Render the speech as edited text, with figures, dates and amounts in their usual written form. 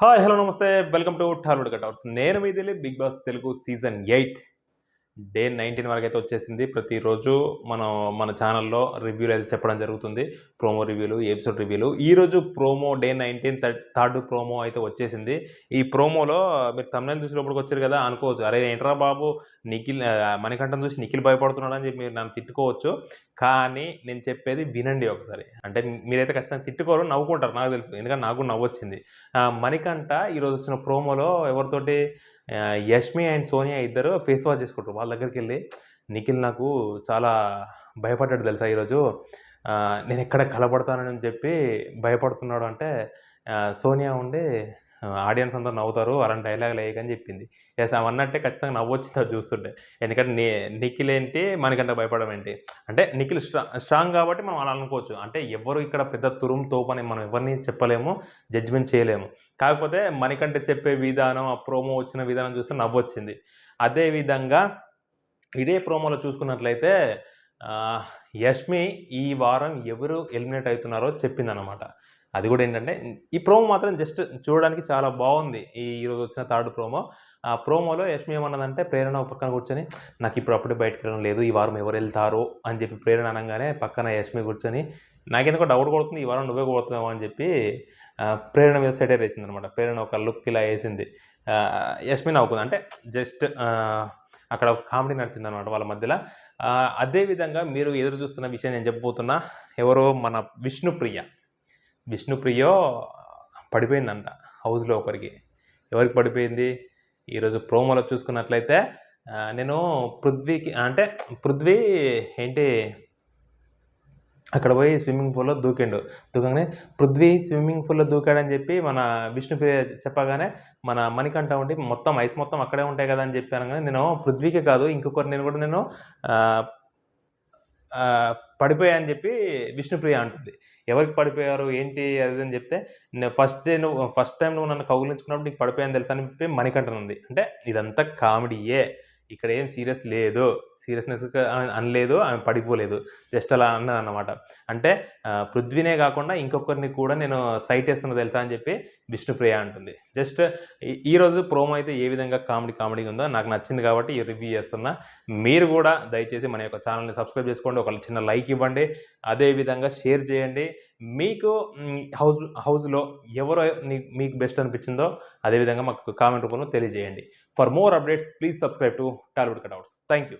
Hi hello నమస్తే welcome to Tollywood cutouts. నేను మీ Dilip. Bigg Boss Telugu season 8 day 19 వరకైతే వచ్చేసింది. ప్రతిరోజు మనం మన ఛానల్లో రివ్యూలు అయితే చెప్పడం జరుగుతుంది. ప్రోమో రివ్యూలు, ఎపిసోడ్ రివ్యూలు. ఈరోజు ప్రోమో డే 19 థర్డ్ ప్రోమో అయితే వచ్చేసింది. ఈ ప్రోమోలో మీరు థంబ్నెయిల్ చూసి లోపలికి వచ్చారు కదా అనుకోవచ్చు, అరే ఏంట్రా బాబు మణికంఠన్ చూసి నిఖిల్ భయపడుతున్నాడు అని చెప్పి మీరు నన్ను తిట్టుకోవచ్చు. కానీ నేను చెప్పేది వినండి ఒకసారి. అంటే మీరైతే ఖచ్చితంగా తిట్టుకోరు, నవ్వుకుంటారు నాకు తెలుసు, ఎందుకంటే నాకు నవ్వు వచ్చింది. మణికంఠ ఈరోజు వచ్చిన ప్రోమోలో ఎవరితోటి యష్మి అండ్ సోనియా ఇద్దరు ఫేస్ వాష్ చేసుకుంటారు. వాళ్ళ దగ్గరికి వెళ్ళి నిఖిల్ నాకు చాలా భయపడ్డాడు తెలుసా ఈరోజు, నేను ఎక్కడ కలబడతానని చెప్పి భయపడుతున్నాడు అంటే సోనియా ఉండి ఆడియన్స్ అంతా నవ్వుతారు అలాంటి డైలాగులు వేయకని చెప్పింది. ఎస్ అవన్నట్టే ఖచ్చితంగా నవ్వొచ్చింది అది చూస్తుంటే. ఎందుకంటే నిఖిల్ ఏంటి మనకంటే భయపడడం ఏంటి అంటే నిఖిల్ స్ట్రాంగ్ కాబట్టి మనం అలా అనుకోవచ్చు. అంటే ఎవరు ఇక్కడ పెద్ద తురుము తోపని మనం ఎవరిని చెప్పలేము, జడ్జిమెంట్ చేయలేము. కాకపోతే మనకంటే చెప్పే విధానం, ఆ ప్రోమో వచ్చిన విధానం చూస్తే నవ్వొచ్చింది. అదేవిధంగా ఇదే ప్రోమోలో చూసుకున్నట్లయితే యష్మి ఈ వారం ఎవరు ఎలిమినేట్ అవుతున్నారో చెప్పిందనమాట. అది కూడా ఏంటంటే ఈ ప్రోమో మాత్రం జస్ట్ చూడడానికి చాలా బాగుంది. ఈరోజు వచ్చిన థర్డ్ ప్రోమో. ఆ ప్రోమోలో యష్మి ఏమన్నదంటే ప్రేరణ పక్కన కూర్చొని నాకు ఇప్పుడు అప్పుడే బయటకు వెళ్ళడం లేదు, ఈ వారం ఎవరు వెళ్తారో అని చెప్పి ప్రేరణ అనగానే పక్కన యష్మి కూర్చొని నాకెందుకో డౌట్ కొడుతుంది, ఈ వారం నువ్వే కొడుతున్నావు అని చెప్పి ప్రేరణ మీద సెటైర్ వేసింది అనమాట. ప్రేరణ ఒక లుక్ ఇలా వేసింది, యష్మి నవ్వుకుంది. అంటే జస్ట్ అక్కడ ఒక కామెడీ నడిచింది అనమాట వాళ్ళ మధ్యలో. అదేవిధంగా మీరు ఎదురు చూస్తున్న విషయం నేను చెప్పబోతున్నా. ఎవరో మన విష్ణుప్రియ పడిపోయిందంట హౌస్లో ఒకరికి. ఎవరికి పడిపోయింది? ఈరోజు ప్రోమోలో చూసుకున్నట్లయితే నేను పృథ్వీ ఏంటి అక్కడ పోయి స్విమ్మింగ్ పూల్లో దూకగానే పృథ్వీ స్విమ్మింగ్ పూల్లో దూకాడని చెప్పి మన విష్ణుప్రియ చెప్పగానే మన మణికంఠ ఉండి మొత్తం ఐస్ మొత్తం అక్కడే ఉంటాయి కదా అని చెప్పాను. కానీ నేను పృథ్వీకే కాదు ఇంకొకరు నేను పడిపోయా అని చెప్పి విష్ణుప్రియ అంటుంది. ఎవరికి పడిపోయారు ఏంటి అది అని చెప్తే ఫస్ట్ టైం నువ్వు నన్ను కౌగిలించుకున్నప్పుడు నీకు పడిపోయాను తెలుసా అని చెప్పి మణికంఠన్ ఉంది. అంటే ఇదంతా కామెడీయే, ఇక్కడ ఏం సీరియస్నెస్ అనలేదు, ఆమె పడిపోలేదు, జస్ట్ అలా అన్నదన్నమాట. అంటే పృథ్వీనే కాకుండా ఇంకొకరిని కూడా నేను సైట్ వేస్తున్నా తెలుసా అని చెప్పి విష్ణుప్రియ అంటుంది. జస్ట్ ఈరోజు ప్రోమో అయితే ఏ విధంగా కామెడీగా ఉందో నాకు నచ్చింది కాబట్టి ఈ రివ్యూ చేస్తున్నా. మీరు కూడా దయచేసి మన యొక్క ఛానల్ని సబ్స్క్రైబ్ చేసుకోండి, ఒక చిన్న లైక్ ఇవ్వండి, అదేవిధంగా షేర్ చేయండి. మీకు హౌస్లో ఎవరో మీకు బెస్ట్ అనిపించిందో అదేవిధంగా మాకు కామెంట్ రూపంలో తెలియజేయండి. For more updates please subscribe to Tollywood cutouts. Thank you.